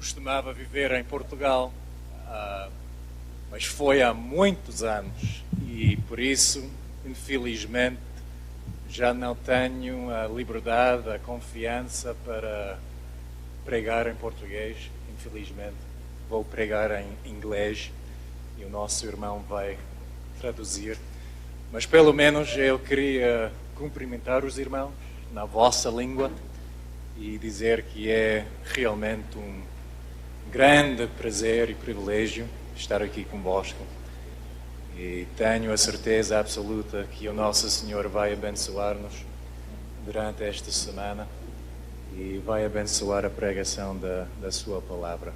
costumava viver em Portugal, mas foi há muitos anos e por isso, infelizmente, já não tenho a liberdade, a confiança para pregar em português. Infelizmente, vou pregar em inglês e o nosso irmão vai traduzir. Mas pelo menos eu queria cumprimentar os irmãos na vossa língua e dizer que é realmente um grande prazer e privilégio estar aqui convosco. E tenho a certeza absoluta que o nosso Senhor vai abençoar-nos durante esta semana e vai abençoar a pregação da sua palavra.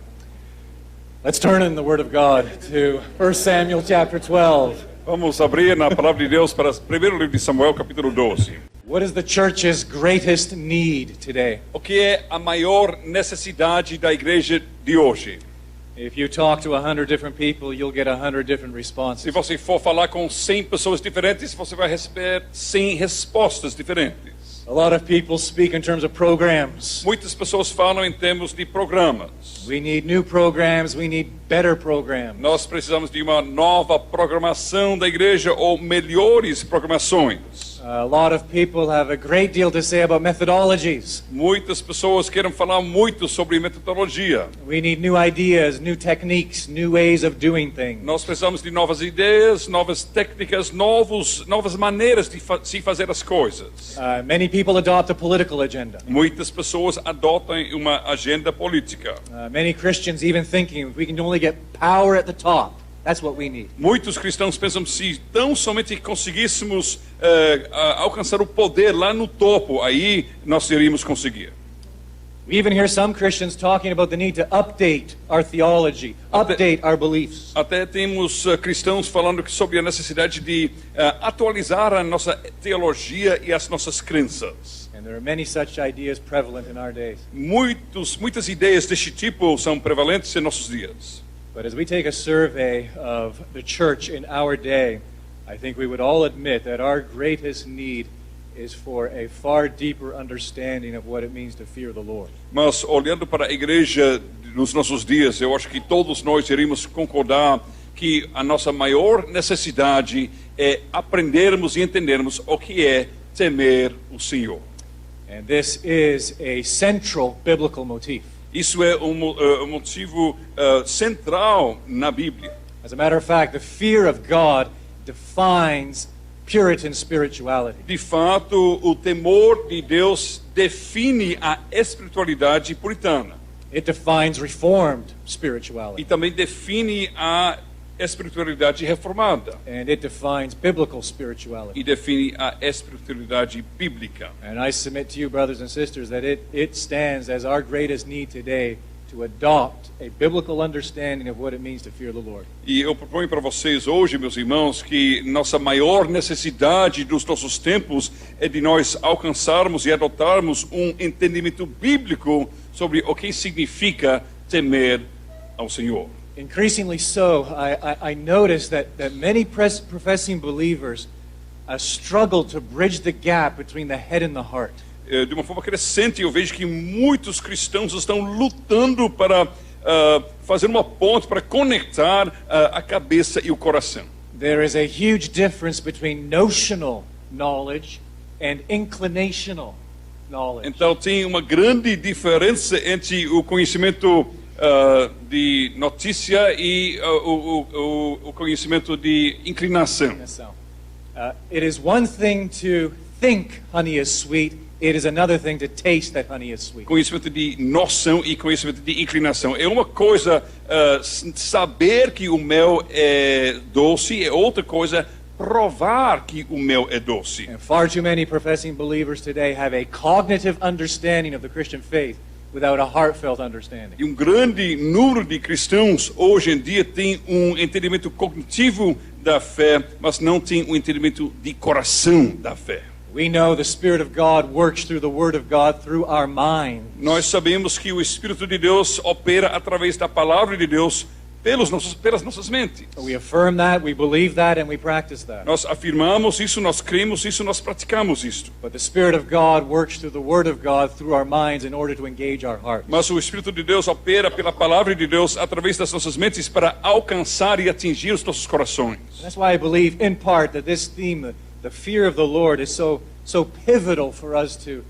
Let's turn in the Word of God to 1 Samuel chapter 12. Vamos abrir na palavra de Deus para o primeiro livro de Samuel, capítulo 12. What is the church's greatest need today? O que é a maior necessidade da igreja de hoje? If you talk to 100 different people, you'll get 100 different responses. Se você for falar com 100 pessoas diferentes, você vai receber 100 respostas diferentes. A lot of people speak in terms of programs. Muitas pessoas falam em termos de programas. We need new programs, we need better programs. Nós precisamos de uma nova programação da igreja ou melhores programações. A lot of people have a great deal to say about methodologies. Muitas pessoas querem falar muito sobre metodologia. We need new ideas, new techniques, new ways of doing things. Nós precisamos de novas ideias, novas técnicas, novas maneiras de se fazer as coisas. Many people adopt a political agenda. Muitas pessoas adotam uma agenda política. Many Christians even thinking if we can only get power at the top, that's what we need. Muitos cristãos pensam que se tão somente conseguíssemos alcançar o poder lá no topo, aí nós iríamos conseguir. We even hear some Christians talking about the need to update our theology, update our beliefs. Até temos cristãos falando sobre a necessidade de atualizar a nossa teologia e as nossas crenças. And there are many such ideas prevalent in our days. Muitas ideias deste tipo são prevalentes em nossos dias. But as we take a survey of the church in our day, I think we would all admit that our greatest need is for a far deeper understanding of what it means to fear the Lord. Mas olhando para a igreja nos nossos dias, eu acho que todos nós iríamos concordar que a nossa maior necessidade é aprendermos e entendermos o que é temer o Senhor. And this is a central biblical motif. Isso é um motivo central na Bíblia. As a matter of fact, the fear of God defines Puritan spirituality. De fato, o temor de Deus define a espiritualidade puritana. It defines Reformed spirituality. E também define a espiritualidade reformada. And it defines biblical spirituality. E define a espiritualidade bíblica. And I submit to you, brothers and sisters, that it stands as our greatest need today to adopt a biblical understanding of what it means to fear the Lord. E eu proponho para vocês hoje, meus irmãos, que nossa maior necessidade dos nossos tempos é de nós alcançarmos e adotarmos um entendimento bíblico sobre o que significa temer ao Senhor. Increasingly so, I notice that many professing believers struggle to bridge the gap between the head and the heart. De uma forma crescente, eu vejo que muitos cristãos estão lutando para fazer uma ponte, para conectar a cabeça e o coração. There is a huge difference between notional knowledge and inclinational knowledge. Então tem uma grande diferença entre o conhecimento de notícia e o conhecimento de inclinação. It is one thing to think honey is sweet. It is another thing to taste that honey is sweet. Conhecimento de noção e conhecimento de inclinação. É uma coisa saber que o mel é doce, é outra coisa provar que o mel é doce. And far too many professing believers today have a cognitive understanding of the Christian faith without a heartfelt understanding. E um grande número de cristãos hoje em dia tem um entendimento cognitivo da fé, mas não tem um entendimento de coração da fé. We know the Spirit of God works through the Word of God through our minds. Nós sabemos que o Espírito de Deus opera através da palavra de Deus pelas nossas mentes. We affirm that, we believe that, and we practice that. Nós afirmamos isso, nós cremos isso, nós praticamos isto. But the Spirit of God works through the Word of God through our minds in order to engage our hearts. Mas o Espírito de Deus opera pela palavra de Deus através das nossas mentes para alcançar e atingir os nossos corações. And that's why I believe, in part, that this theme, the fear of the Lord, is so pivotal for us to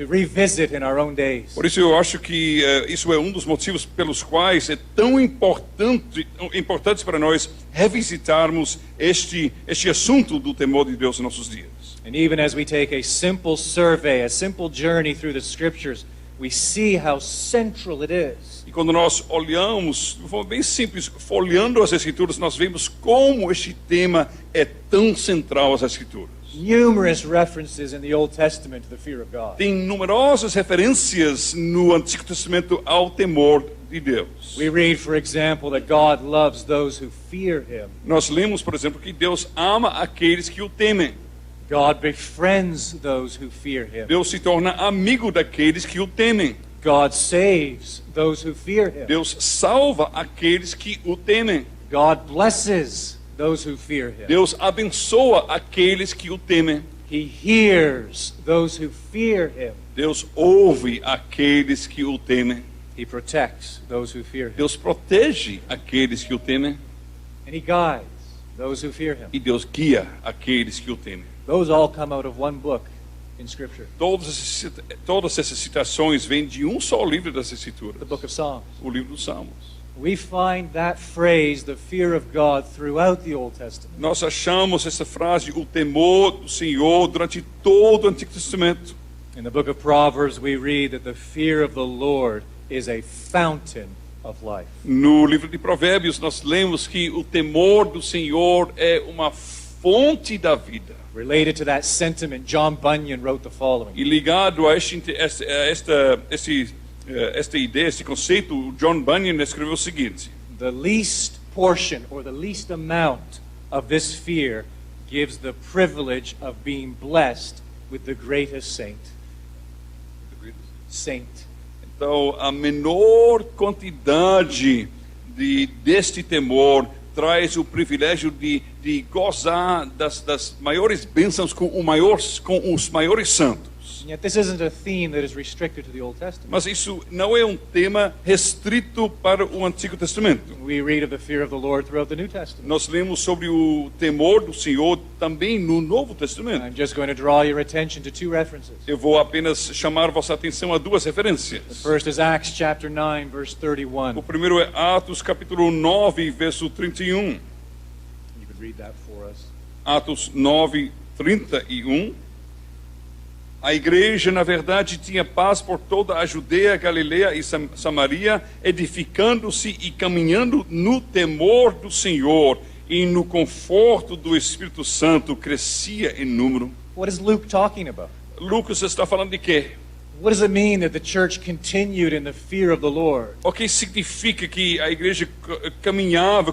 revisit in our own days. Por isso eu acho que isso é um dos motivos pelos quais é tão importante para nós revisitarmos este assunto do temor de Deus em nossos dias. And even as we take a simple survey, a simple journey through the Scriptures, we see how central it is. E quando nós olhamos, de forma bem simples, folheando as Escrituras, nós vemos como este tema é tão central às Escrituras. Numerous references in the Old Testament to the fear of God. Tem numerosas referências no Antigo Testamento ao temor de Deus. We read, for example, that God loves those who fear Him. Nós lemos, por exemplo, que Deus ama aqueles que o temem. God befriends those who fear Him. Deus se torna amigo daqueles que o temem. God saves those who fear Him. Deus salva aqueles que o temem. God blesses those who fear Him. Deus abençoa aqueles que o temem. He hears those who fear Him. Deus ouve aqueles que o temem. He protects those who fear Him. Deus protege aqueles que o temem. And He guides those who fear Him. E Deus guia aqueles que o temem. Those all come out of one book in Scripture, Todas essas citações vêm de um só livro das Escrituras, the book of Psalms. o livro dos Salmos. We find that phrase, the fear of God, throughout the Old Testament. Nós achamos essa frase, o temor do Senhor, durante todo o Antigo Testamento. In the book of Proverbs, we read that the fear of the Lord is a fountain of life. No livro de Provérbios, nós lemos que o temor do Senhor é uma fonte da vida. Related to that sentiment, John Bunyan wrote the following. E ligado a esta ideia, este conceito, o John Bunyan escreveu o seguinte: The least portion or the least amount of this fear gives the privilege of being blessed with the greatest saint. Saint. Então, a menor quantidade deste temor traz o privilégio de gozar das maiores bênçãos com os maiores santos. And yet this isn't a theme that is restricted to the Old Testament. Mas isso não é um tema restrito para o Antigo Testamento. We read of the fear of the Lord throughout the New Testament. Nós lemos sobre o temor do Senhor também no Novo Testamento. I'm just going to draw your attention to two references. Eu vou apenas chamar vossa atenção a duas referências. The first is Acts chapter 9, verse 31. O primeiro é Atos capítulo 9, verso 31. You could read that for us. Atos 9, 31. A igreja, na verdade, tinha paz por toda a Judeia, Galileia e Samaria, edificando-se e caminhando no temor do Senhor e no conforto do Espírito Santo, crescia em número. What is Luke talking about? Lucas está falando de quê? What does it mean that the church continued in the fear of the Lord? O que significa que a igreja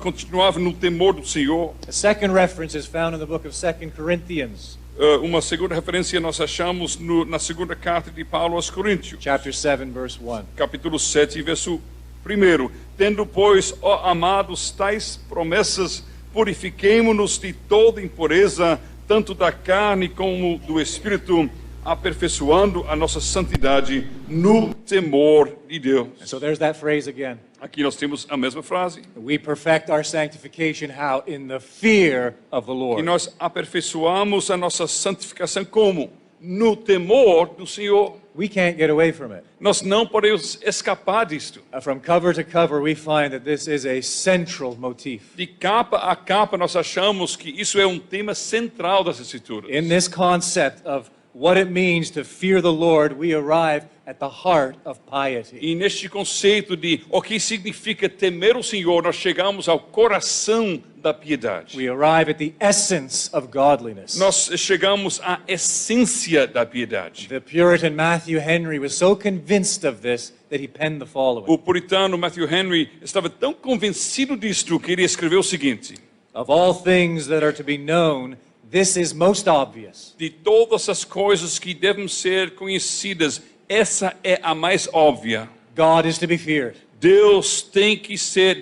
continuava no temor do Senhor? The second reference is found in the book of 2 Corinthians. Uma segunda referência nós achamos na segunda carta de Paulo aos Coríntios. Chapter 7, verse 1. Capítulo 7, verso 1. Tendo, pois, ó amados, tais promessas, purifiquemo-nos de toda impureza, tanto da carne como do espírito, aperfeiçoando a nossa santidade no temor de Deus. And so there's that phrase again. Aqui nós temos a mesma frase. We perfect our sanctification how? In the fear of the E Lord. nós aperfeiçoamos a nossa santificação como? No temor do Senhor. We can't get away from it. Nós não podemos escapar disto. From cover to cover, we find that this is a central motif. De capa a capa, nós achamos que isso é um tema central das Escrituras. In this concept of what it means to fear the Lord, we arrive at the heart of piety. E neste conceito de o que significa temer o Senhor, nós chegamos ao coração da piedade. We arrive at the essence of godliness. Nós chegamos à essência da piedade. The Puritan Matthew Henry was so convinced of this that he penned the following. O puritano Matthew Henry estava tão convencido disto que ele escreveu o seguinte: Of all things that are to be known, this is most obvious. de todas as coisas que devem ser conhecidas, essa é a mais óbvia. God is to be feared. Deus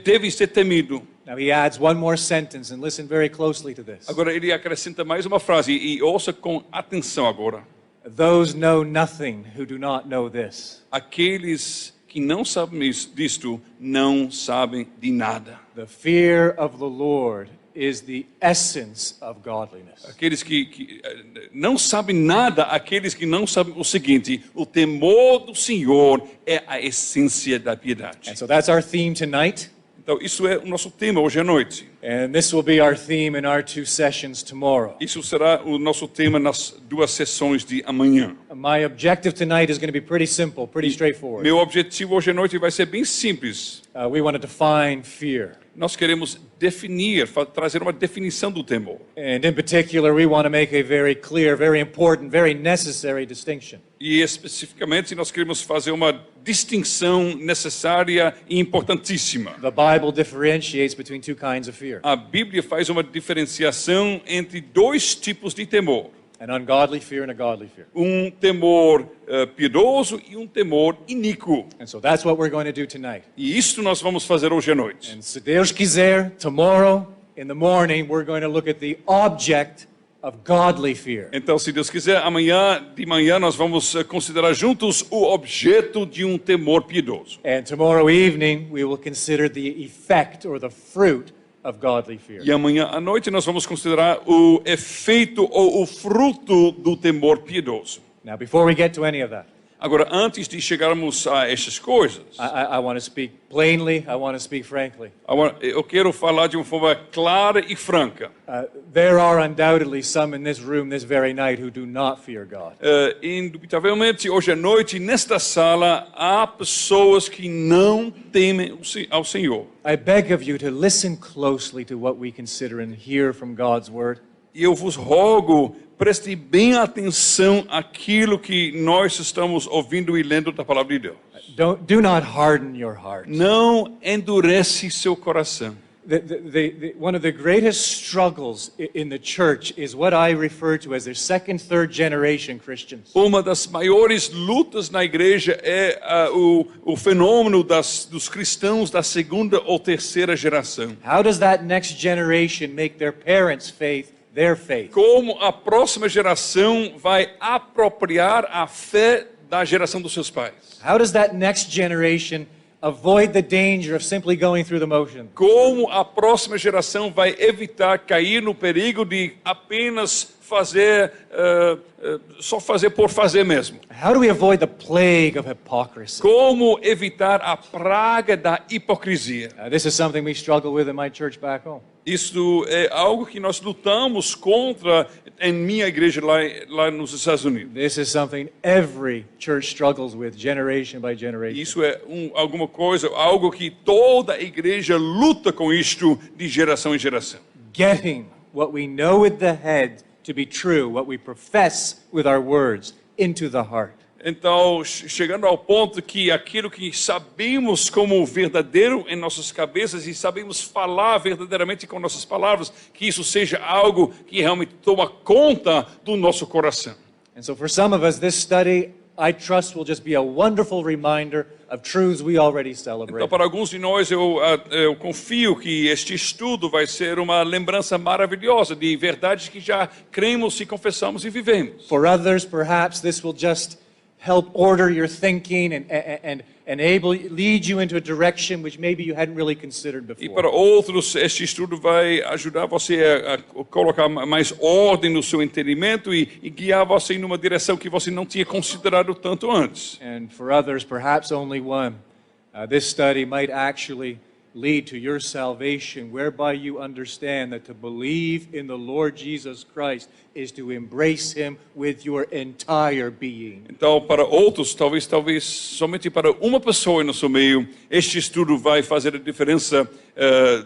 deve ser temido. Now he adds one more sentence, and listen very closely to this. Agora ele acrescenta mais uma frase e ouça com atenção agora. Those know nothing who do not know this. Aqueles que não sabem disto não sabem de nada. The fear of the Lord is the essence of godliness. Aqueles que não sabem nada, aqueles que não sabem o seguinte: o temor do Senhor é a essência da piedade. And so that's our theme tonight. Então isso é o nosso tema hoje à noite. And this will be our theme in our 2 sessions tomorrow. Isso será o nosso tema nas 2 sessões de amanhã. My objective tonight is going to be pretty simple, pretty straightforward. Meu objetivo hoje à noite vai ser bem simples. We want to define fear. Nós queremos definir, trazer uma definição do temor. And in particular, we want to make a very clear, very important, very necessary distinction. E especificamente nós queremos fazer uma distinção necessária e importantíssima. The Bible differentiates between 2 kinds of fear. A Bíblia faz uma diferenciação entre 2 tipos de temor. An ungodly fear and a godly fear. Um temor piedoso e um temor iníquo. And so that's what we're going to do tonight. E isto nós vamos fazer hoje à noite. And se Deus quiser, tomorrow in the morning we're going to look at the object of godly fear. Então, se Deus quiser, amanhã de manhã nós vamos considerar juntos o objeto de um temor piedoso. And tomorrow evening we will consider the effect or the fruit of godly fear. E amanhã à noite nós vamos considerar o efeito ou o fruto do temor piedoso. Now, before we get to any of that, Agora, antes de chegarmos a estas coisas, I want to speak plainly, I want to speak frankly. eu quero falar de uma forma clara e franca. There are undoubtedly some in this room this very night who do not fear God. Indubitavelmente, hoje à noite, nesta sala, há pessoas que não temem ao Senhor. I beg of you to listen closely to what we consider and hear from God's word. E eu vos rogo, preste bem atenção àquilo que nós estamos ouvindo e lendo da palavra de Deus. Do not harden your heart. Não endurece seu coração. One of the greatest struggles in the church is what I refer to as the second, third generation Christians. Uma das maiores lutas na igreja é o fenômeno dos cristãos da segunda ou terceira geração. How does that next generation make their parents' faith their faith? Como a próxima geração vai apropriar a fé da geração dos seus pais? How does that next generation avoid the danger of simply going through the motion? Como a próxima geração vai evitar cair no perigo de apenas fazer, só fazer por fazer mesmo? How do we avoid the plague of hypocrisy? Como evitar a praga da hipocrisia? This is something we struggle with in my church back home. Isso é algo que nós lutamos contra em minha igreja lá nos Estados Unidos. This is something every church struggles with, generation by generation. Isso é alguma coisa, algo que toda a igreja luta com isto de geração em geração. Getting what we know with the head to be true, what we profess with our words, into the heart. Então, chegando ao ponto que aquilo que sabemos como verdadeiro em nossas cabeças e sabemos falar verdadeiramente com nossas palavras, que isso seja algo que realmente toma conta do nosso coração. And so for some of us, this study, I trust, will just be a wonderful reminder of truths we already celebrate. Então, para alguns de nós, eu confio que este estudo vai ser uma lembrança maravilhosa de verdades que já cremos e confessamos e vivemos. For others, perhaps this will just help order your thinking and lead you into a direction which maybe you hadn't really considered before. E para outros, este estudo vai ajudar você a colocar mais ordem no seu entendimento e guiar você em uma direção que você não tinha considerado tanto antes. And for others, perhaps only one. This study might actually lead to your salvation, whereby you understand that to believe in the Lord Jesus Christ is to embrace Him with your entire being. Então, para outros, talvez somente para uma pessoa em nosso meio, este estudo vai fazer a diferença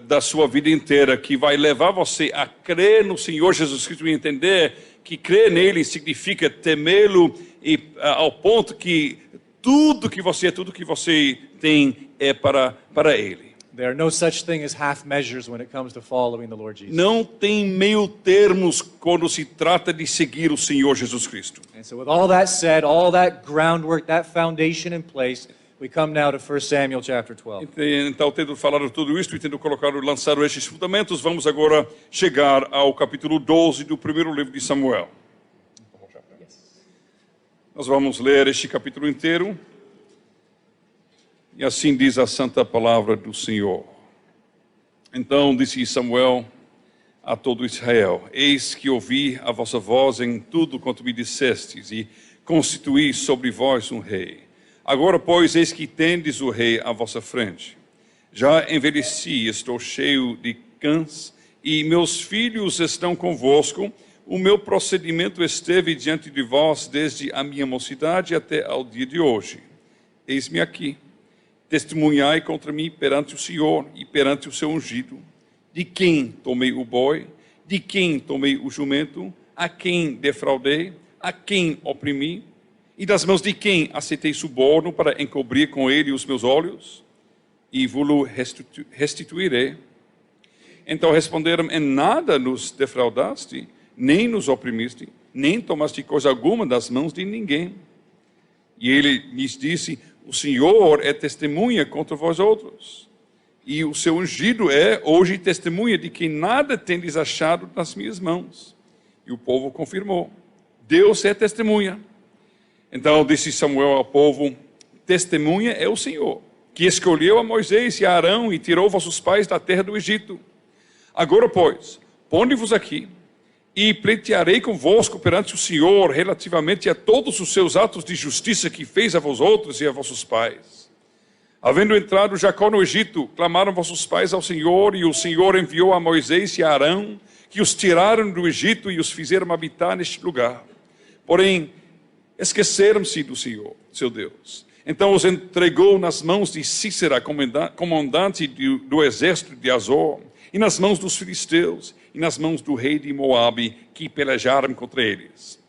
da sua vida inteira, que vai levar você a crer no Senhor Jesus Cristo e entender que crer nele significa temê-lo e ao ponto que tudo que você tem é para Ele. There are no such thing as half measures when it comes to following the Lord Jesus. Não tem meio termos quando se trata de seguir o Senhor Jesus Cristo. And so with all that said, all that groundwork, that foundation in place, We come now to 1 Samuel chapter 12. Então, tendo falado tudo isso e tendo lançado estes fundamentos, vamos agora chegar ao capítulo 12 do primeiro livro de Samuel. Nós vamos ler este capítulo inteiro. E assim diz a santa palavra do Senhor. Então disse Samuel a todo Israel: eis que ouvi a vossa voz em tudo quanto me dissestes, e constituí sobre vós um rei. Agora, pois, eis que tendes o rei à vossa frente. Já envelheci, estou cheio de cãs, e meus filhos estão convosco. O meu procedimento esteve diante de vós desde a minha mocidade até ao dia de hoje. Eis-me aqui. Testemunhai contra mim perante o Senhor e perante o seu ungido. De quem tomei o boi? De quem tomei o jumento? A quem defraudei? A quem oprimi? E das mãos de quem aceitei suborno para encobrir com ele os meus olhos? E vos-lo restituirei. Então responderam: em nada nos defraudaste, nem nos oprimiste, nem tomaste coisa alguma das mãos de ninguém. E ele lhes disse: o Senhor é testemunha contra vós outros, e o seu ungido é hoje testemunha de que nada tendes achado nas minhas mãos. E o povo confirmou: Deus é testemunha. Então disse Samuel ao povo: testemunha é o Senhor, que escolheu a Moisés e a Arão e tirou vossos pais da terra do Egito. Agora, pois, ponde-vos aqui, e pleitearei convosco perante o Senhor relativamente a todos os seus atos de justiça que fez a vós outros e a vossos pais. Havendo entrado Jacó no Egito, clamaram vossos pais ao Senhor, e o Senhor enviou a Moisés e a Arão, que os tiraram do Egito e os fizeram habitar neste lugar. Porém, esqueceram-se do Senhor, seu Deus. Então os entregou nas mãos de Cícera, comandante do exército de Azor, e nas mãos dos filisteus, e nas mãos do rei de Moabe, que pelejaram contra eles.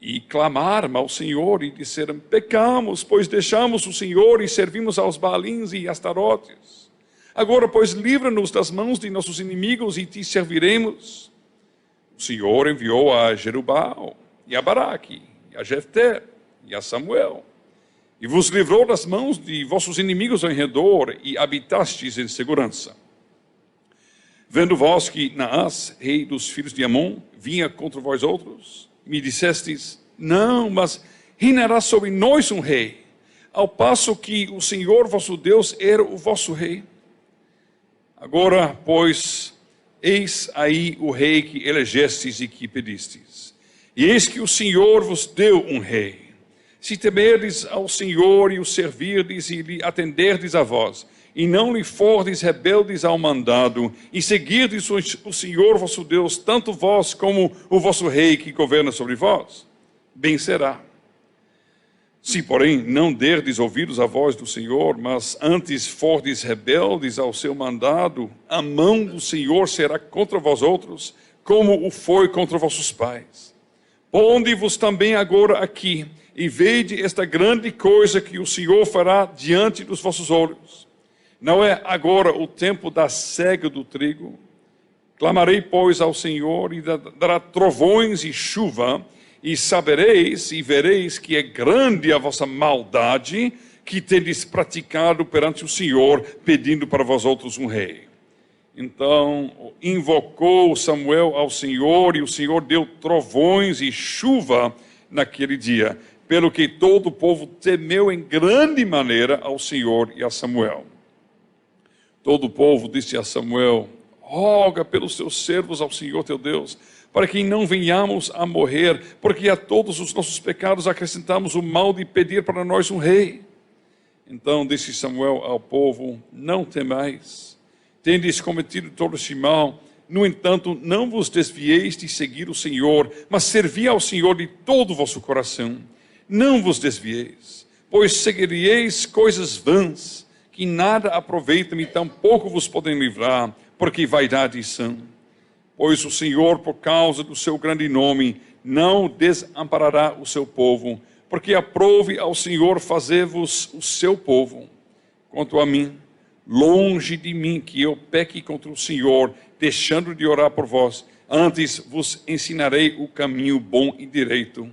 E clamaram ao Senhor e disseram: pecamos, pois deixamos o Senhor e servimos aos Baalins e Astarotes. Agora, pois, livra-nos das mãos de nossos inimigos e te serviremos. O Senhor enviou a Jerubbaal, e a Baraque, e a Jefté, e a Samuel, e vos livrou das mãos de vossos inimigos ao redor, e habitastes em segurança. Vendo vós que Naás, rei dos filhos de Amon, vinha contra vós outros, me dissestes: não, mas reinará sobre nós um rei, ao passo que o Senhor vosso Deus era o vosso rei. Agora, pois, eis aí o rei que elegestes e que pedistes. E eis que o Senhor vos deu um rei. Se temerdes ao Senhor e o servirdes e lhe atenderdes a vós, e não lhe fordes rebeldes ao mandado, e seguirdes o Senhor vosso Deus, tanto vós como o vosso rei que governa sobre vós, bem será. Se, porém, não derdes ouvidos à voz do Senhor, mas antes fordes rebeldes ao seu mandado, a mão do Senhor será contra vós outros, como o foi contra vossos pais. Ponde-vos também agora aqui, e vede esta grande coisa que o Senhor fará diante dos vossos olhos. Não é agora o tempo da cega do trigo? Clamarei, pois, ao Senhor, e dará trovões e chuva, e sabereis e vereis que é grande a vossa maldade, que tendes praticado perante o Senhor, pedindo para vós outros um rei. Então invocou Samuel ao Senhor, e o Senhor deu trovões e chuva naquele dia, pelo que todo o povo temeu em grande maneira ao Senhor e a Samuel. Todo o povo disse a Samuel: roga pelos teus servos ao Senhor teu Deus, para que não venhamos a morrer, porque a todos os nossos pecados acrescentamos o mal de pedir para nós um rei. Então disse Samuel ao povo: não temais, tendes cometido todo este mal. No entanto, não vos desvieis de seguir o Senhor, mas servi ao Senhor de todo o vosso coração. Não vos desvieis, pois seguireis coisas vãs, que nada aproveitam e tampouco vos podem livrar, porque vaidade são. Pois o Senhor, por causa do seu grande nome, não desamparará o seu povo, porque aprove ao Senhor fazer-vos o seu povo. Quanto a mim, longe de mim que eu peque contra o Senhor, deixando de orar por vós, antes vos ensinarei o caminho bom e direito.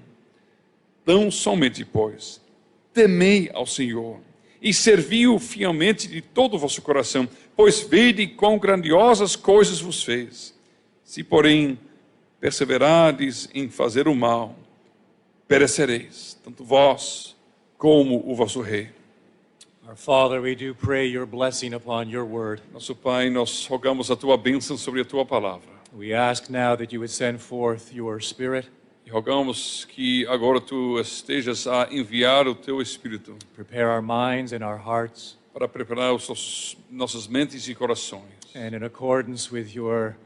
Tão somente, pois, temei ao Senhor, e servi-o fielmente de todo o vosso coração, pois vede quão grandiosas coisas vos fez. Se, porém, perseverardes em fazer o mal, perecereis, tanto vós como o vosso rei. Our Father, we do pray your blessing upon your word. Nosso Pai, nós rogamos a tua bênção sobre a tua palavra. We ask now that you would send forth your Spirit. E rogamos que agora tu estejas a enviar o teu Espírito Prepare our minds and our hearts. para preparar nossas mentes e corações. And in accordance with your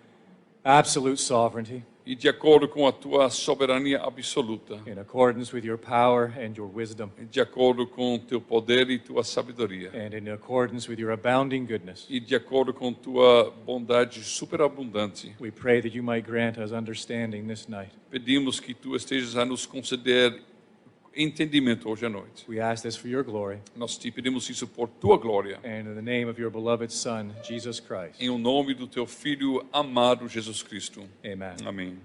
absolute sovereignty, E de acordo com a tua soberania absoluta. in accordance with your power and your wisdom, De acordo com o teu poder e tua sabedoria. and in accordance with your abounding goodness, E de acordo com tua bondade superabundante. we pray that you might grant us understanding this night. Pedimos que tu estejas a nos conceder entendimento hoje à noite. We ask this for your glory, Nós te pedimos isso por tua glória. and in the name of your beloved Son, Jesus Christ. Em o nome do teu Filho amado Jesus Cristo. Amen. Amém.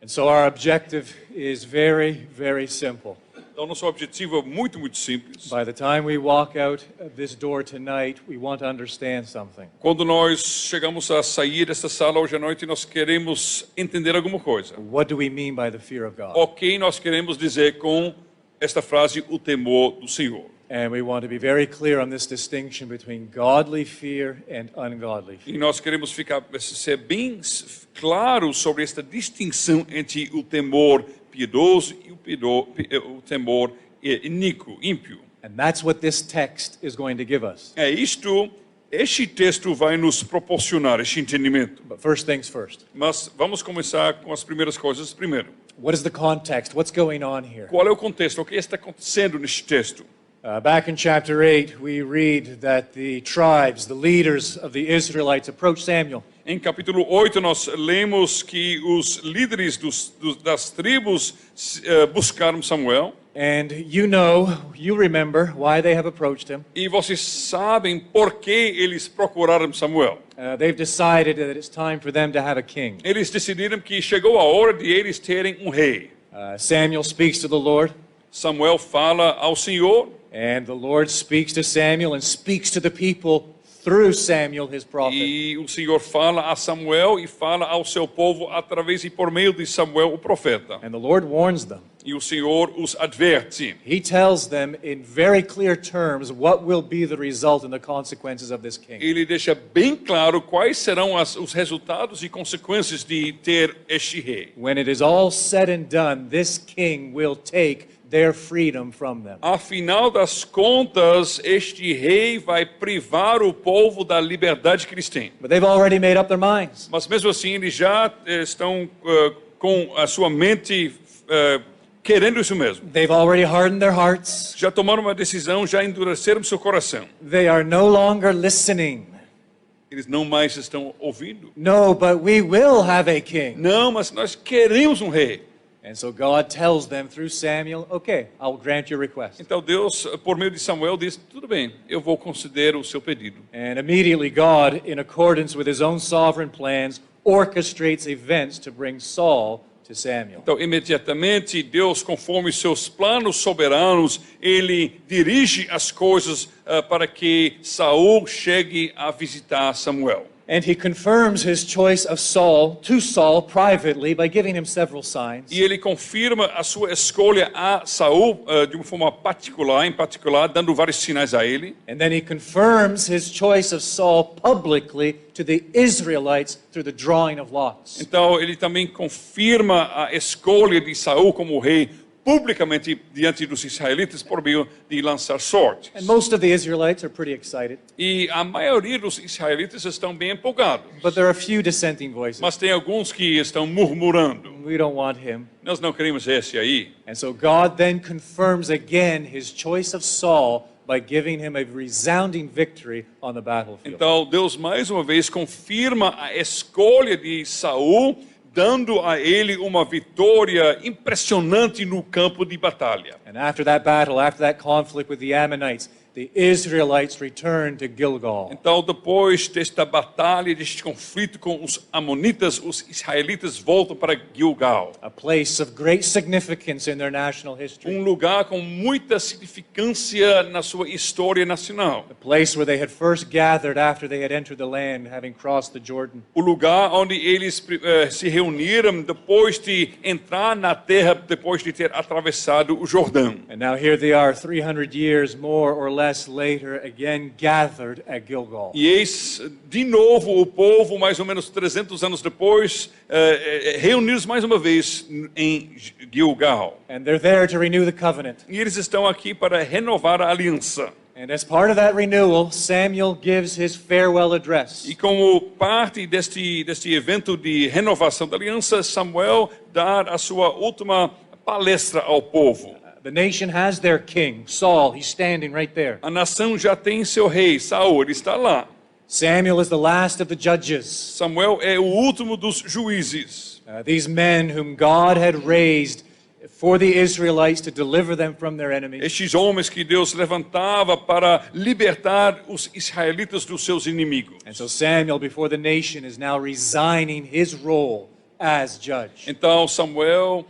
And so our objective is very, very simple. Então, nosso objetivo é muito, muito simples. By the time we walk out of this door tonight, we want to understand something. Quando nós chegamos a sair desta sala hoje à noite, nós queremos entender alguma coisa. What do we mean by the fear of God? O que nós queremos dizer com esta frase, o temor do Senhor? And we want to be very clear on this distinction between godly fear and ungodly fear. E nós queremos ser bem claro sobre esta distinção entre o temor piedoso e o temor iníquo, ímpio. And that's what this text is going to give us. Este texto vai nos proporcionar este entendimento. But first things first. Mas vamos começar com as primeiras coisas primeiro. What is the context? What's going on here? Qual é o contexto? O que está acontecendo neste texto? Back in chapter 8, we read that the tribes, the leaders of the Israelites, approached Samuel. Em capítulo 8, nós lemos que os líderes das tribos buscaram Samuel. And you remember why they have approached him. E vocês sabem por que eles procuraram Samuel. They've decided that it's time for them to have a king. Eles decidiram que chegou a hora de eles terem um rei. Samuel speaks to the Lord. Samuel fala ao Senhor. And the Lord speaks to Samuel and speaks to the people through Samuel, his prophet. E o Senhor fala a Samuel e fala ao seu povo através e por meio de Samuel, o profeta. And the Lord warns them. E o Senhor os adverte. He tells them in very clear terms what will be the result and the consequences of this king. Ele deixa bem claro quais serão os resultados e consequências de ter este rei. When it is all said and done, this king will take their freedom from them. Afinal das contas, este rei vai privar o povo da liberdade que eles têm. But they've already made up their minds. Mas mesmo assim, eles já estão com a sua mente querendo isso mesmo. They've already hardened their hearts. Já tomaram uma decisão, já endureceram seu coração. They are no longer listening. Eles não mais estão ouvindo. No, but we will have a king. Não, mas nós queremos um rei. And so God tells them through Samuel, okay, I'll grant your request. Então Deus, por meio de Samuel, diz, tudo bem, eu vou conceder o seu pedido. And immediately God, in accordance with his own sovereign plans, orchestrates events to bring Saul to Samuel. Então, imediatamente, Deus, conforme seus planos soberanos, ele dirige as coisas para que Saul chegue a visitar Samuel. And he confirms his choice of Saul to Saul privately by giving him several signs. E ele confirma a sua escolha a Saul de uma forma particular, em particular, dando vários sinais a ele. And then he confirms his choice of Saul publicly to the Israelites through the drawing of lots. Então, ele também confirma a escolha de Saul como rei publicamente diante dos israelitas por meio de lançar sortes. And most of the Israelites are pretty excited. E a maioria dos israelitas estão bem empolgados. But there are a few dissenting voices. Mas tem alguns que estão murmurando. We don't want him. Nós não queremos esse aí. And so God then confirms again his choice of Saul by giving him a resounding victory on the battlefield. Então Deus mais uma vez confirma a escolha de Saul, dando a ele uma vitória impressionante no campo de batalha. And after that battle, after that conflict with the Ammonites, the Israelites return to Gilgal. Então, depois desta batalha, deste conflito com os amonitas, os israelitas voltam para Gilgal. A place of great significance in their national history. Lugar com muita significância na sua história nacional. The place where they had first gathered after they had entered the land, having crossed the Jordan. O lugar onde eles se reuniram depois de entrar na terra, depois de ter atravessado o Jordão. And now here they are, 300 years more or less later, again gathered at Gilgal. E eis de novo o povo, mais ou menos 300 anos depois, reunidos mais uma vez em Gilgal. And they're there to renew the covenant. E eles estão aqui para renovar a aliança. And as part of that renewal, Samuel gives his farewell address. E como parte deste evento de renovação da aliança, Samuel dá a sua última palestra ao povo. The nation has their king, Saul. He's standing right there. A nação já tem seu rei, Saul, ele está lá. Samuel is the last of the judges. Samuel é o último dos juízes. These men whom God had raised for the Israelites to deliver them from their enemies. Estes homens que Deus levantava para libertar os israelitas dos seus inimigos. And so Samuel, before the nation, is now resigning his role as judge. Então Samuel,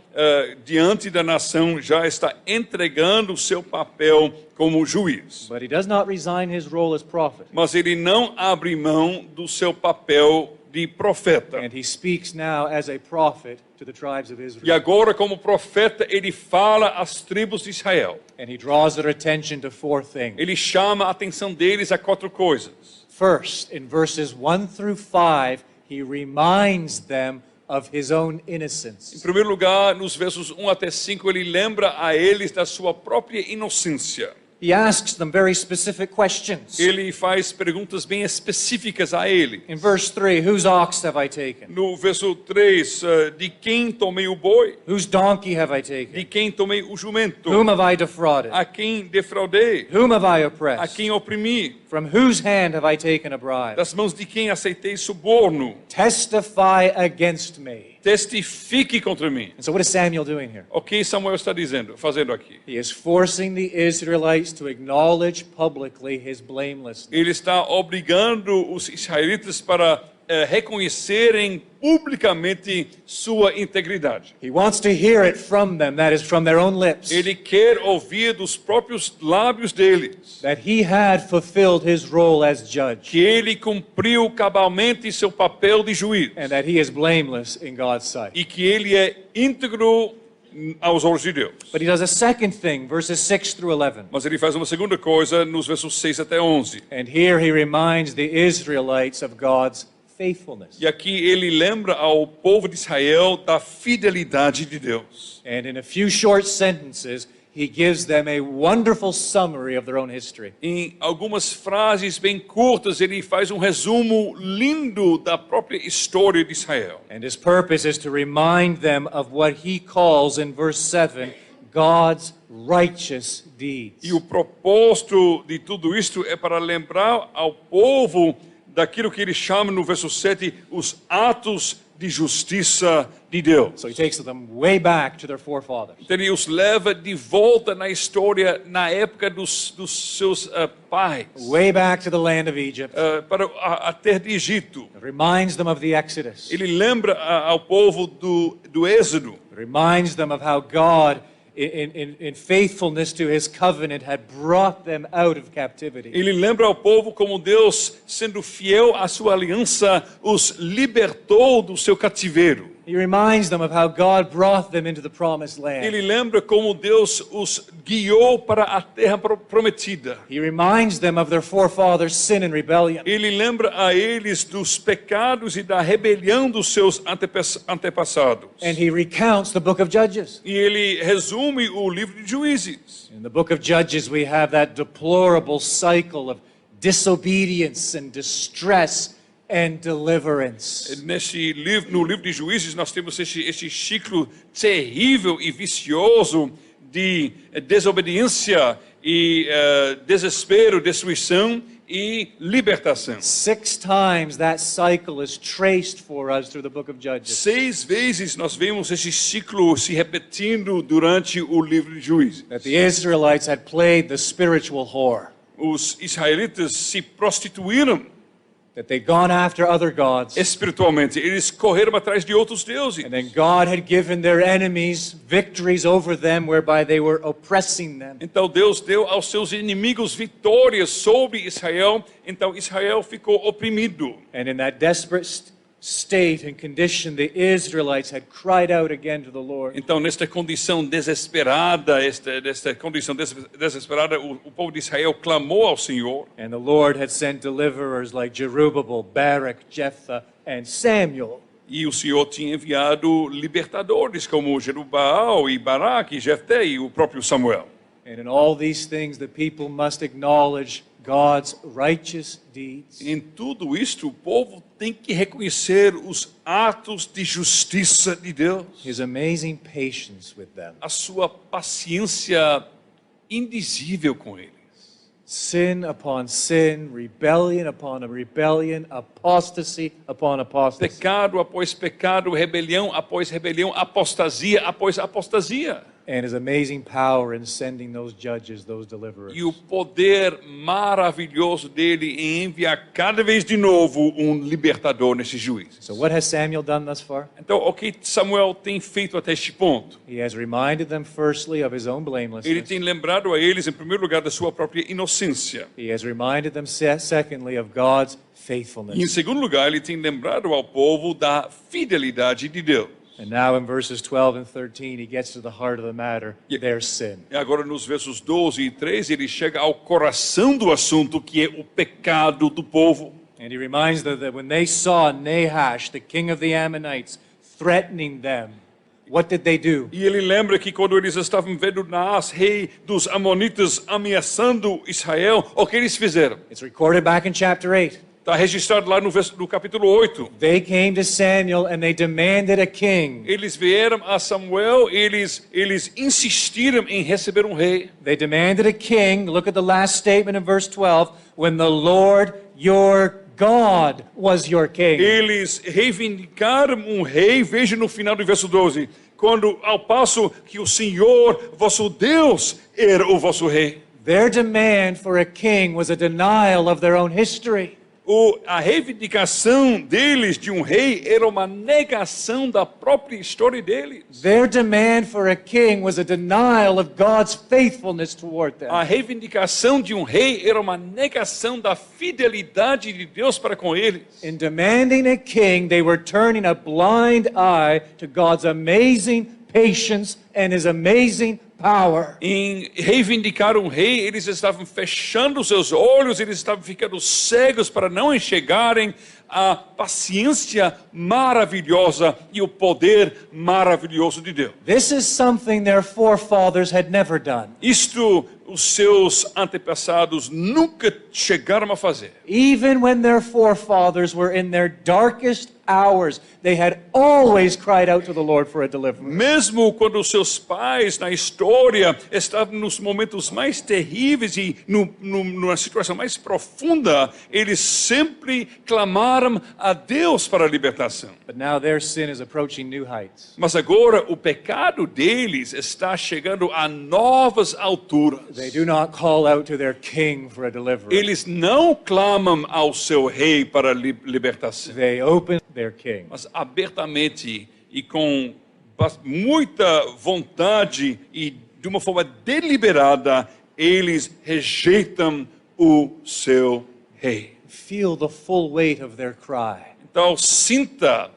diante da nação, já está entregando o seu papel como juiz. But he does not resign his role as prophet. Mas ele não abre mão do seu papel de profeta. And he speaks now as a prophet to the tribes of E Israel. agora, como profeta, ele fala às tribos de Israel. And he draws their attention to four things. Ele chama a atenção deles a quatro coisas. First, in verses 1 through 5, he reminds them of his own Em innocence. primeiro lugar, nos versos 1 até 5, ele lembra a eles da sua própria inocência. He asks them very specific questions. Ele faz perguntas bem específicas a ele. In verse 3, whose ox have I taken? No verso 3, de quem tomei o boi? Whose donkey have I De taken? quem tomei o jumento? Whom have I defrauded? A quem defraudei? Whom have I A oppressed? quem oprimi? From whose hand have I taken a bribe? Das mãos de quem aceitei suborno? Testify against me. Testifique contra mim. And so what is Samuel doing here? O que Samuel está fazendo aqui? He is forcing the Israelites to acknowledge publicly his blamelessness. Ele está obrigando os israelitas para reconhecerem publicamente sua integridade. He wants to hear it from them, that is, from their own lips, Ele quer ouvir dos próprios lábios deles that he had fulfilled his role as judge que ele cumpriu cabalmente seu papel de juiz and that he is blameless in God's sight. e que ele é íntegro aos olhos de Deus. But he does a second thing, verses 6 through 11. Mas ele faz uma segunda coisa nos versos 6 até 11. And here he reminds the Israelites of God's faithfulness. E aqui ele lembra ao povo de Israel da fidelidade de Deus. And in a few short sentences, he gives them a wonderful summary of their own history. Em algumas frases bem curtas, ele faz um resumo lindo da própria história de Israel. And his purpose is to remind them of what he calls in verse 7, God's righteous deeds. E o propósito de tudo isto é para lembrar ao povo daquilo que ele chama no verso 7, os atos de justiça de Deus. So he takes them way back to their forefathers. Então ele os leva de volta na história, na época dos seus pais, Way back to the land of Egypt. para a terra de Egito. It reminds them of the Exodus. Ele lembra ao povo do Êxodo. It reminds them of how God, in faithfulness to his covenant, had brought them out of captivity. Ele lembra ao povo como Deus, sendo fiel à sua aliança, os libertou do seu cativeiro. He reminds them of how God brought them into the promised land. Ele lembra como Deus os guiou para a terra prometida. He reminds them of their forefathers' sin and rebellion. Ele lembra a eles dos pecados e da rebelião dos seus antepassados. And he recounts the book of Judges. E ele resume o livro de Juízes. In the book of Judges, we have that deplorable cycle of disobedience and distress and deliverance. No livro de Juízes, nós temos este ciclo terrível e vicioso de desobediência e desespero, destruição e libertação. 6 times that cycle is traced for us through the book of Judges. 6 vezes nós vemos esse ciclo se repetindo durante o livro de Juízes. That the Israelites had played the spiritual whore. os israelitas se prostituíram that they'd gone after other gods. espiritualmente. Eles correram atrás de outros deuses. And then God had given their enemies victories over them whereby they were oppressing them. Então Deus deu aos seus inimigos vitórias sobre Israel. Então Israel ficou oprimido. And in that desperate state and condition, the Israelites had cried out again to the Lord. Então nesta condição desesperada, o povo de Israel clamou ao Senhor. And the Lord had sent deliverers like Jerubbaal, Barak, Jephthah, and Samuel. E o Senhor tinha enviado libertadores como Jerubbaal e Barak e Jefté e o próprio Samuel. And in all these things, the people must acknowledge God's righteous deeds. Em tudo isto, o povo tem que reconhecer os atos de justiça de Deus. His amazing patience with them. A sua paciência indizível com eles. Sin upon sin, rebellion upon rebellion, apostasy upon apostasy. Pecado após pecado, rebelião após rebelião, apostasia após apostasia. And his amazing power in sending those judges, those deliverers. E o poder maravilhoso dele em enviar cada vez de novo um libertador nesses juízes. So what has Samuel done thus far? Então, o que Samuel tem feito até este ponto? He has reminded them firstly of his own Ele blamelessness. tem lembrado a eles, em primeiro lugar, da sua própria inocência. He has reminded them secondly of God's faithfulness. E em segundo lugar, ele tem lembrado ao povo da fidelidade de Deus. And now in verses 12 and 13, he gets to the heart of the matter, their sin. E agora nos versos 12 e 13, ele chega ao coração do assunto, que é o pecado do povo. And he reminds them that when they saw Nahash, the king of the Ammonites, threatening them, what did they do? E ele lembra que quando eles estavam vendo Naás, rei dos Amonitas, ameaçando Israel, o que eles fizeram? It's recorded back in chapter 8. Está registrado lá no capítulo 8. They came to Samuel and they demanded a king. Eles vieram a Samuel, eles insistiram em receber um rei. They demanded a king. Look at the last statement in verse 12. When the Lord your God was your king. Eles reivindicaram um rei, veja no final do verso 12. Quando, ao passo que o Senhor, vosso Deus, era o vosso rei. Their demand for a king was a denial of their own history. A reivindicação deles de um rei era uma negação da própria história deles. Their demand for a king was a denial of God's faithfulness toward them. A reivindicação de um rei era uma negação da fidelidade de Deus para com eles. In demanding a king, they were turning a blind eye to God's amazing patience and his amazing power. Em reivindicar um rei, eles estavam fechando seus olhos, eles estavam ficando cegos para não enxergarem a paciência maravilhosa e o poder maravilhoso de Deus. This is something their forefathers had never done. Isto os seus antepassados nunca chegaram a fazer. Even when their forefathers were in their darkest hours, they had always cried out to the Lord for a deliverance. Mesmo quando os seus pais na história estavam nos momentos mais terríveis e numa situação mais profunda, eles sempre clamaram a Deus para a libertação. But now their sin is approaching new heights. Mas agora o pecado deles está chegando a novas alturas. They do not call out to their king for a deliverance. Eles não clamam ao seu rei para a libertação. They open their king. Mas abertamente e com muita vontade e de uma forma deliberada, eles rejeitam o seu rei. Feel the full weight of their cry. Então sinta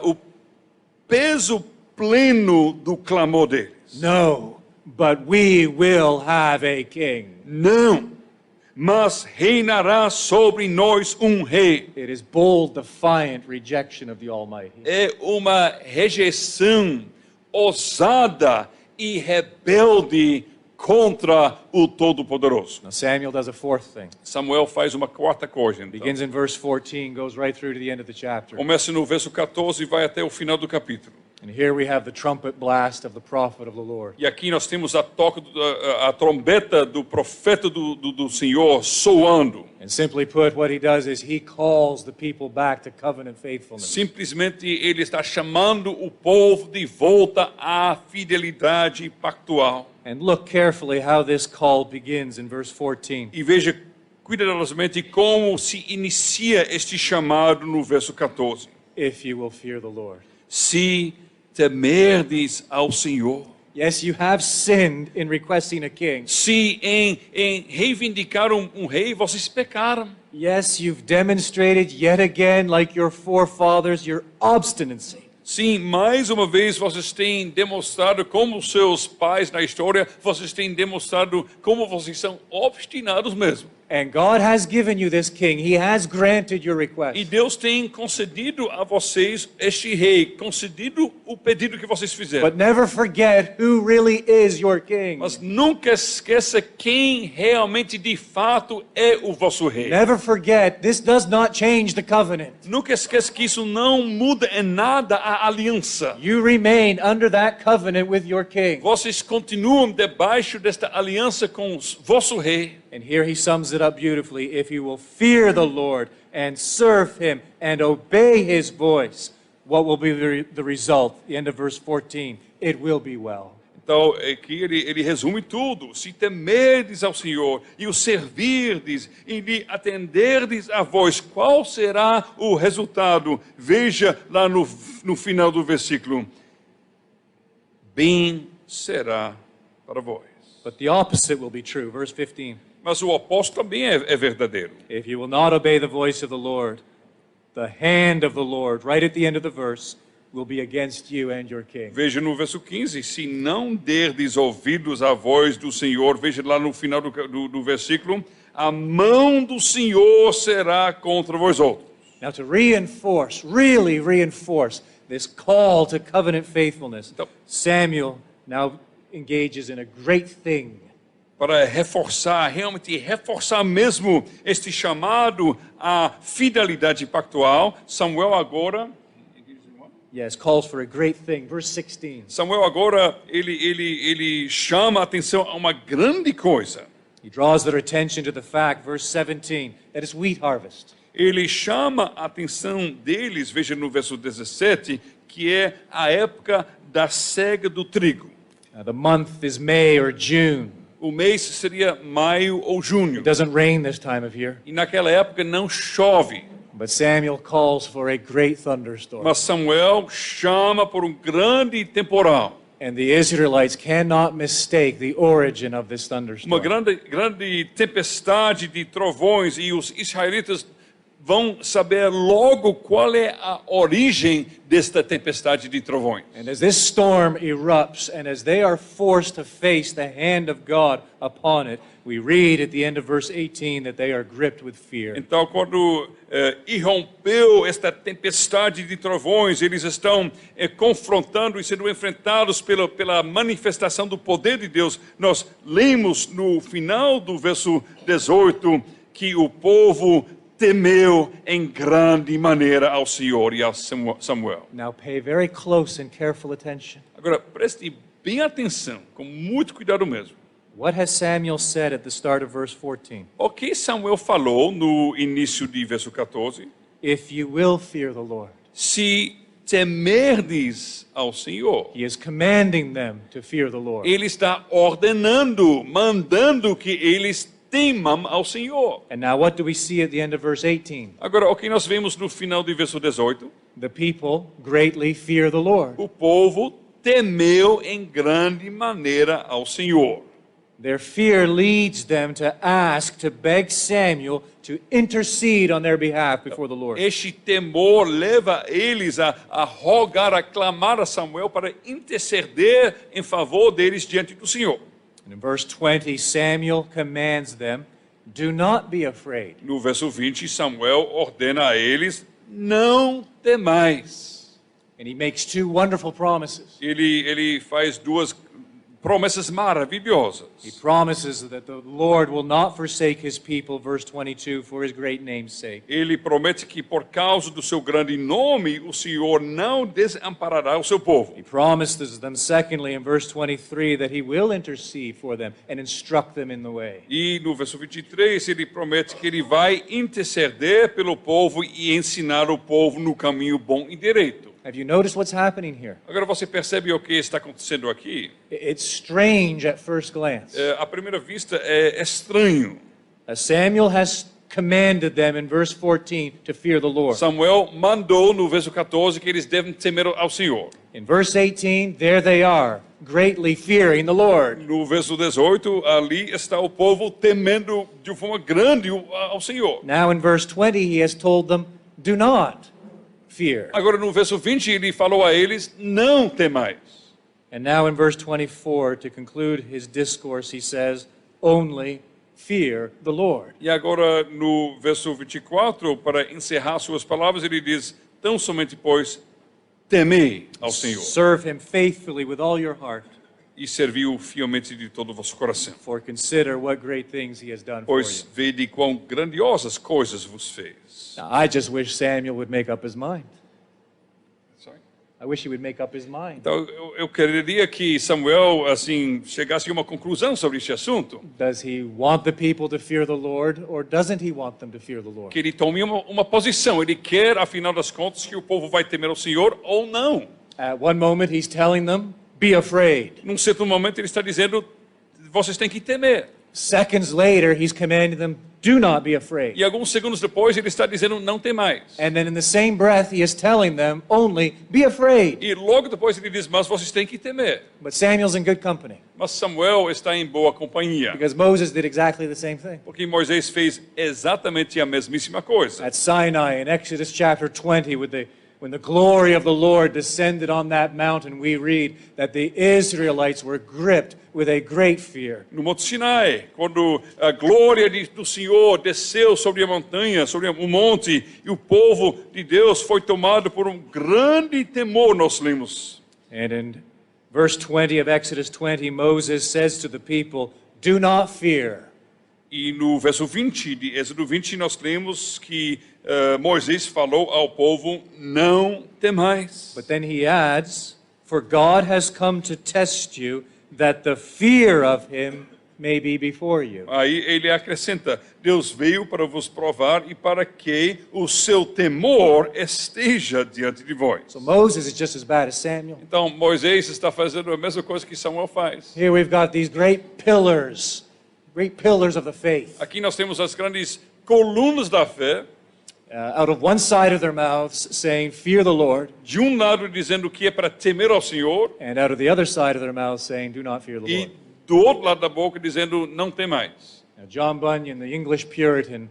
o peso pleno do clamor deles. No, but we will have a king. Não, mas reinará sobre nós um rei. It is bold, defiant rejection of the Almighty. É uma rejeição ousada e rebelde contra o Todo-Poderoso. Now Samuel does a fourth thing. Samuel faz uma quarta coisa. Então. Begins in verse 14, goes right through to the end of the chapter. Começa no verso 14 e vai até o final do capítulo. And here we have the trumpet blast of the prophet of the Lord. E aqui nós temos a trombeta do profeta do Senhor soando. And simply put, what he does is he calls the people back to covenant faithfulness. Simplesmente ele está chamando o povo de volta à fidelidade pactual. And look carefully how this call begins in verse 14. E veja cuidadosamente como se inicia este chamado no verso 14. If you will fear the Lord. Se temerdes ao Senhor. Yes, you have sinned in requesting a king. Se em reivindicar rei vocês pecaram. Yes, you've demonstrated yet again, like your forefathers, your obstinacy. Sim, mais uma vez vocês têm demonstrado como seus pais na história, vocês têm demonstrado como vocês são obstinados mesmo. And God has given you this king. He has granted your request. E Deus tem concedido a vocês este rei, concedido o pedido que vocês fizeram. But never forget who really is your king. Mas nunca esqueça quem realmente de fato é o vosso rei. Never forget, this does not change the covenant. Nunca esqueça que isso não muda em nada a aliança. You remain under that covenant with your king. Vocês continuam debaixo desta aliança com o vosso rei. And here he sums it up beautifully. If you will fear the Lord and serve him and obey his voice, what will be the result? The end of verse 14. It will be well. Então, aqui ele resume tudo. Se temerdes ao Senhor e o servirdes e lhe atenderdes a voz, qual será o resultado? Veja lá no final do versículo. Bem será para vós. But the opposite will be true. Verse 15. Mas o oposto também é verdadeiro. If you will not obey the voice of the Lord, the hand of the Lord, right at the end of the verse, will be against you and your king. Veja no verso 15, se não derdes ouvidos à voz do Senhor, veja lá no final do versículo, a mão do Senhor será contra vós outros. Now to reinforce, really reinforce this call to covenant faithfulness, Samuel now engages in a great thing. Para reforçar, realmente reforçar mesmo este chamado à fidelidade pactual, Samuel agora... Yes, calls for a great thing. Verse 16. Samuel agora, ele chama a atenção a uma grande coisa. He draws their attention to the fact, verse 17, that it's wheat harvest. Ele chama a atenção deles, veja no verso 17, que é a época da cega do trigo. The month is May or June. O mês seria maio ou junho. It doesn't rain this time of year. E naquela época não chove. But Samuel calls for a great thunderstorm. Mas Samuel chama por grande temporal. And the Israelites cannot mistake the origin of this thunderstorm. Uma grande tempestade de trovões, e os israelitas vão saber logo qual é a origem desta tempestade de trovões. And as this storm erupts, and as they are forced to face the hand of God upon it, we read at the end of verse 18 that they are gripped with fear. Então, quando irrompeu esta tempestade de trovões, eles estão confrontando e sendo enfrentados pela manifestação do poder de Deus. Nós lemos no final do verso 18 que o povo temeu em grande maneira ao Senhor e a Samuel. Now pay very close and careful attention. Agora, preste bem atenção, com muito cuidado mesmo. What has Samuel said at the start of verse 14? O que Samuel falou no início de verso 14? If you will fear the Lord. Se temerdes ao Senhor. He is commanding them to fear the Lord. Ele está ordenando, mandando que eles temam ao Senhor. And now what do we see at the end of verse 18? Agora, o que nós vemos no final de verso 18? The people greatly fear the Lord. O povo temeu em grande maneira ao Senhor. Their fear leads them to ask, to beg Samuel to intercede on their behalf before the Lord. Este temor leva eles a rogar, a clamar a Samuel para interceder em favor deles diante do Senhor. And in verse 20, Samuel commands them, do not be afraid. No verso 20, Samuel ordena a eles, não temais. And he makes two wonderful promises. Ele faz duas promessas maravilhosas. He promises that the Lord will not forsake his people, verse 22, for his great name's sake. Ele promete que por causa do seu grande nome, o Senhor não desamparará o seu povo. He promises them, secondly, in verse 23, that he will intercede for them and instruct them in the way. E no verso 23, ele promete que ele vai interceder pelo povo e ensinar o povo no caminho bom e direito. Have you noticed what's happening here? Agora você percebe o que está acontecendo aqui? It's strange at first glance. À primeira vista é estranho. Samuel has commanded them in verse 14 to fear the Lord. Samuel mandou no verso 14 que eles devem temer ao Senhor. In verse 18, there they are, greatly fearing the Lord. No verso 18, ali está o povo temendo de forma grande ao Senhor. Now in verse 20, he has told them, do not fear. Agora no verso 20 ele falou a eles, não temais. And now in verse 24, to conclude his discourse, he says, only fear the Lord. E agora no verso 24, para encerrar suas palavras, ele diz, tão somente pois temei ao Senhor. Serve him faithfully with all your heart. E serviu fielmente de todo o vosso coração. For consider what great things he has done for you. Pois vede quão grandiosas coisas vos fez. Now, I just wish Samuel would make up his mind. Sorry? I wish he would make up his mind. Então eu quereria que Samuel assim chegasse a uma conclusão sobre este assunto. Does he want the people to fear the Lord, or doesn't he want them to fear the Lord? Que ele tome uma posição. Ele quer, afinal das contas, que o povo vai temer ao Senhor ou não. At one moment he's telling them, be afraid. Num certo momento ele está dizendo, vocês têm que temer. Seconds later he's commanding them, do not be afraid. E alguns segundos depois ele está dizendo, não temais. And then in the same breath he is telling them, only be afraid. E logo depois ele diz, mas vocês têm que temer. But Samuel's in good company, Mas Samuel está em boa companhia. because Moses did exactly the same thing. Porque Moisés fez exatamente a mesmíssima coisa. At Sinai, in Exodus chapter 20, when the glory of the Lord descended on that mountain, we read that the Israelites were gripped with a great fear. No Monte Sinai, quando a glória do Senhor desceu sobre a montanha, sobre o monte, e o povo de Deus foi tomado por grande temor, nós lemos. And in verse 20 of Exodus 20, Moses says to the people, do not fear. E no verso 20 de Êxodo 20, nós lemos que Moisés falou ao povo, não temais. But then he adds, for God has come to test you, that the fear of him may be before you. Aí ele acrescenta, Deus veio para vos provar e para que o seu temor esteja diante de vós. So Moses is just as bad as Samuel. Então Moisés está fazendo a mesma coisa que Samuel faz. Here we've got these great pillars of the faith. Aqui nós temos as grandes colunas da fé. Out of one side of their mouths saying, fear the Lord. De um lado dizendo que é para temer ao Senhor. And out of the other side of their mouths saying, do not fear the E Lord. do outro lado da boca dizendo, não temais. Now, John Bunyan, the English Puritan,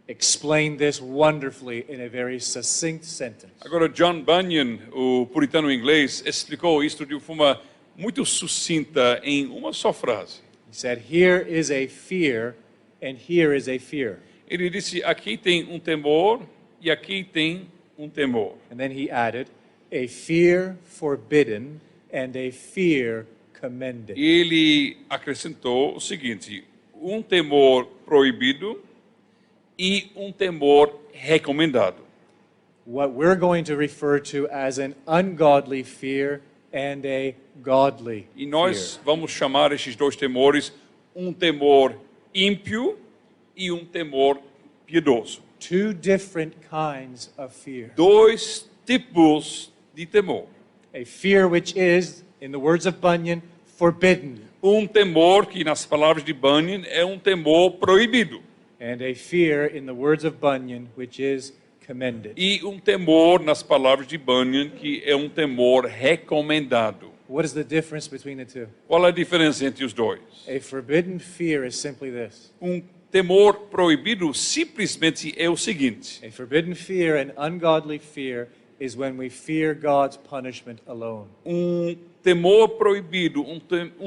explained this wonderfully in a very succinct sentence. Agora John Bunyan, o puritano inglês, explicou isto de uma forma muito sucinta em uma só frase. He said, here is a fear and here is a fear. Ele disse, aqui tem temor e aqui tem temor. And then he added, a fear forbidden and a fear commended. E ele acrescentou o seguinte, temor proibido e temor recomendado. What we're going to refer to as an ungodly fear and a godly E nós fear. vamos chamar esses dois temores temor ímpio e temor piedoso. Two different kinds of fear. Dois tipos de temor. A fear which is, in the words of Bunyan, forbidden. Temor que, nas palavras de Bunyan, é temor proibido. And a fear, in the words of Bunyan, which is commended. E temor, nas palavras de Bunyan, que é temor recomendado. What is the difference between the two? Qual é a diferença entre os dois? A forbidden fear is simply this. Temor proibido simplesmente é o seguinte. A forbidden fear and ungodly fear is when we fear God's punishment alone. Temor proibido,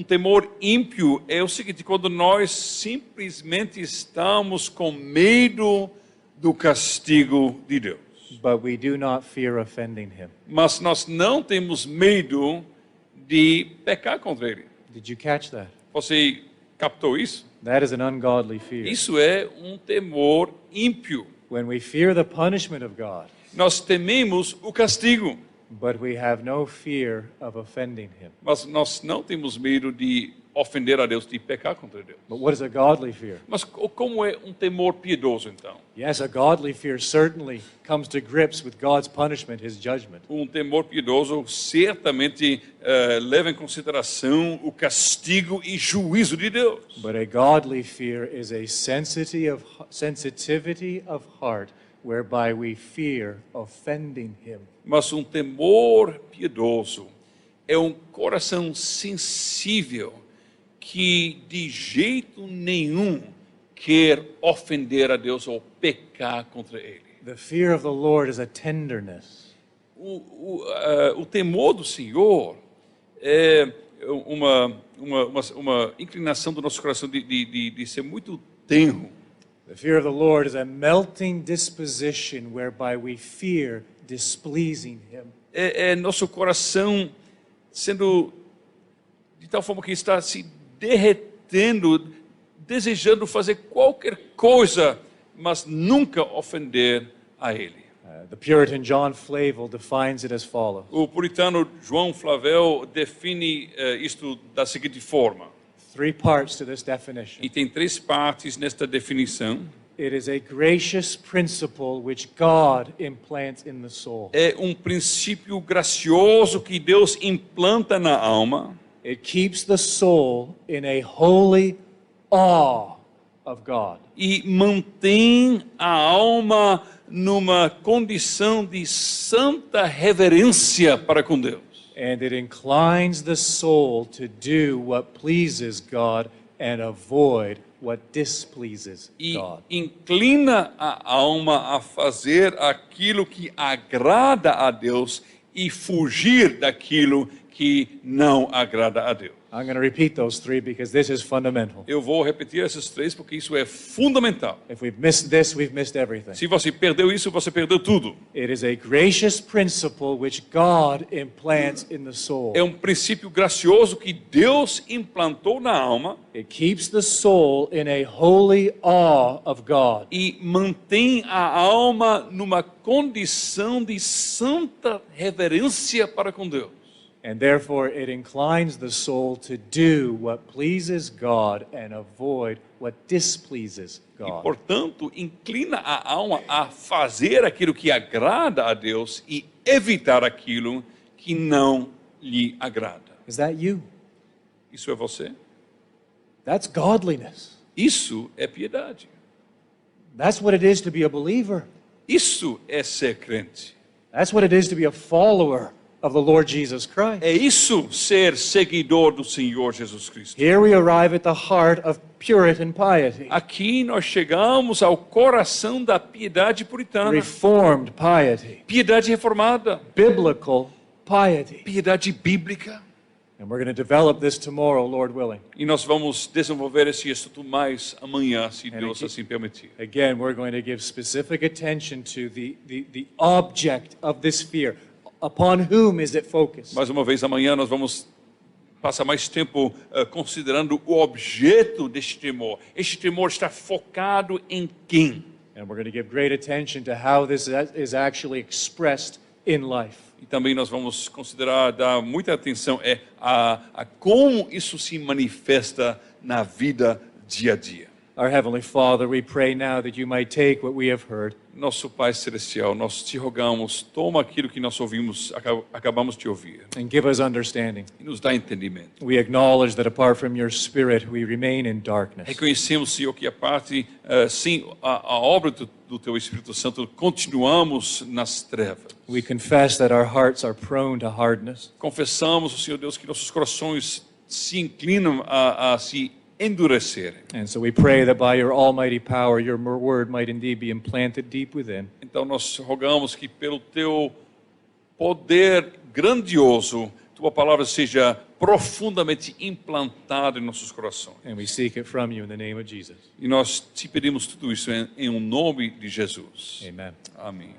temor ímpio é o seguinte, quando nós simplesmente estamos com medo do castigo de Deus. But we do not fear offending him. Mas nós não temos medo de pecar contra ele. Did you catch that? Você captou isso? That is an ungodly fear. Isso é temor ímpio. When we fear the punishment of God, Nós tememos o castigo, but we have no fear of offending him. mas nós não temos medo de ofender a Deus, de pecar contra Deus. But what is a godly fear? Mas como é um temor piedoso, então? Yes, a godly fear certainly comes to grips with God's punishment, His judgment. Um temor piedoso certamente leva em consideração o castigo e juízo de Deus. But a godly fear is a sensitivity of heart whereby we fear offending Him. Mas um temor piedoso é um coração sensível que de jeito nenhum quer ofender a Deus ou pecar contra Ele. The fear of the Lord is a tenderness. O temor do Senhor é uma inclinação do nosso coração de ser muito tenro. The fear of the Lord is a melting disposition whereby we fear displeasing Him. É nosso coração sendo de tal forma que está se derretendo, desejando fazer qualquer coisa, mas nunca ofender a Ele. The Puritan John Flavel defines it as follows. O puritano João Flavel define isto da seguinte forma. 3 parts to this definition. E tem 3 partes nesta definição. It is a gracious principle which God implants in the soul. É um princípio gracioso que Deus implanta na alma. It keeps the soul in a holy awe of God. E mantém a alma numa condição de santa reverência para com Deus. And it inclines the soul to do what pleases God and avoid what displeases God. E inclina a alma a fazer aquilo que agrada a Deus e fugir daquilo que não agrada a Deus. I'm going to repeat those 3 because this is fundamental. Eu vou repetir esses 3 porque isso é fundamental. If we've missed this, we've missed everything. Se você perdeu isso, você perdeu tudo. It is a gracious principle which God implants in the soul. É um princípio gracioso que Deus implantou na alma. It keeps the soul in a holy awe of God. E mantém a alma numa condição de santa reverência para com Deus. And therefore it inclines the soul to do what pleases God and avoid what displeases God. E, portanto, inclina a alma a fazer aquilo que agrada a Deus e evitar aquilo que não lhe agrada. Is that you? Isso é você? That's godliness. Isso é piedade. That's what it is to be a believer. Isso é ser crente. That's what it is to be a follower of the Lord Jesus Christ. É isso ser seguidor do Senhor Jesus Cristo. Here we arrive at the heart of Puritan piety. Aqui nós chegamos ao coração da piedade puritana. Reformed piety. Piedade reformada. Biblical piety. Piedade bíblica. And we're going to develop this tomorrow, Lord willing. E nós vamos desenvolver esse estudo mais amanhã, se Deus assim permitir. Again, we're going to give specific attention to the object of this fear. Upon whom is it focused? Mais uma vez, amanhã nós vamos passar mais tempo considerando o objeto deste temor. Este temor está focado em quem? And we're going to give great attention to how this is actually expressed in life. E também nós vamos considerar, dar muita atenção a como isso se manifesta na vida dia a dia. Our Heavenly Father, we pray now that you might take what we have heard. Nosso Pai Celestial, nós te rogamos, toma aquilo que nós ouvimos, acabamos de ouvir, And give us understanding. e nos dá entendimento. We acknowledge that apart from your Spirit, we remain in darkness. Reconhecemos, Senhor, que a parte, sem a obra do Teu Espírito Santo, continuamos nas trevas. We confess that our hearts are prone to hardness. Confessamos, Senhor Deus, que nossos corações se inclinam a se endurecerem. And so we pray that by your almighty power, your word might indeed be implanted deep within. Então nós rogamos que pelo Teu poder grandioso, Tua palavra seja profundamente implantada em nossos corações. And we seek it from you in the name of Jesus. E nós te pedimos tudo isso em nome de Jesus. Amen. Amém.